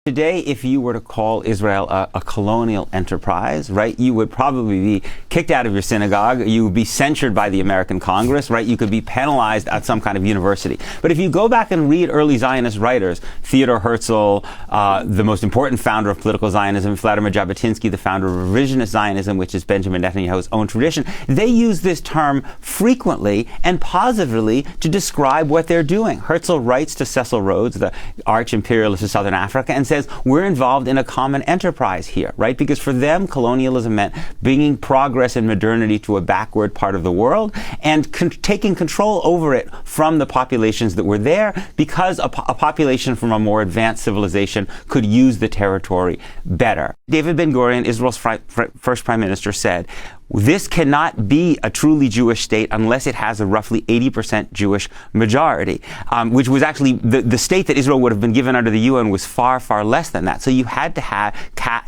Today, if you were to call Israel a colonial enterprise, right, you would probably be kicked out of your synagogue. You would be censured by the American Congress, right? You could be penalized at some kind of university. But if you go back and read early Zionist writers, Theodor Herzl, the most important founder of political Zionism, Vladimir Jabotinsky, the founder of revisionist Zionism, which is Benjamin Netanyahu's own tradition, they use this term frequently and positively to describe what they're doing. Herzl writes to Cecil Rhodes, the arch-imperialist of Southern Africa, and says, we're involved in a common enterprise here, right? Because for them, colonialism meant bringing progress and modernity to a backward part of the world and taking control over it from the populations that were there, because a population from a more advanced civilization could use the territory better. David Ben-Gurion, Israel's first prime minister, said, this cannot be a truly Jewish state unless it has a roughly 80% Jewish majority, which was actually the state that Israel would have been given under the UN was far, far less than that. So you had to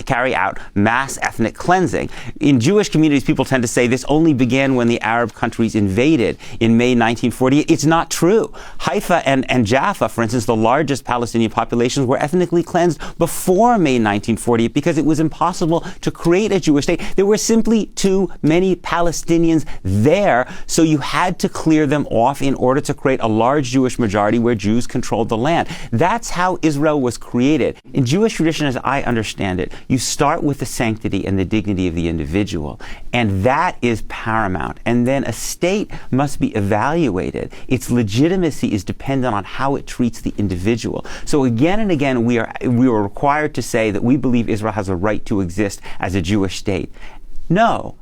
carry out mass ethnic cleansing. In Jewish communities, people tend to say this only began when the Arab countries invaded in May 1948. It's not true. Haifa and Jaffa, for instance, the largest Palestinian populations, were ethnically cleansed before May 1948 because it was impossible to create a Jewish state. There were simply too many Palestinians there, so you had to clear them off in order to create a large Jewish majority where Jews controlled the land. That's how Israel was created. In Jewish tradition, as I understand it, you start with the sanctity and the dignity of the individual, and that is paramount. And then a state must be evaluated. Its legitimacy is dependent on how it treats the individual. So again and again, we are required to say that we believe Israel has a right to exist as a Jewish state. No.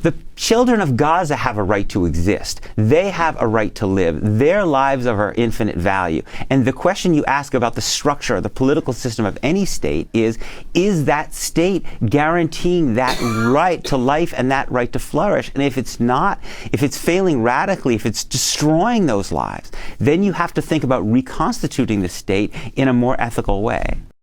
The children of Gaza have a right to exist. They have a right to live. Their lives are of infinite value. And the question you ask about the structure, the political system of any state is that state guaranteeing that right to life and that right to flourish? And if it's not, if it's failing radically, if it's destroying those lives, then you have to think about reconstituting the state in a more ethical way.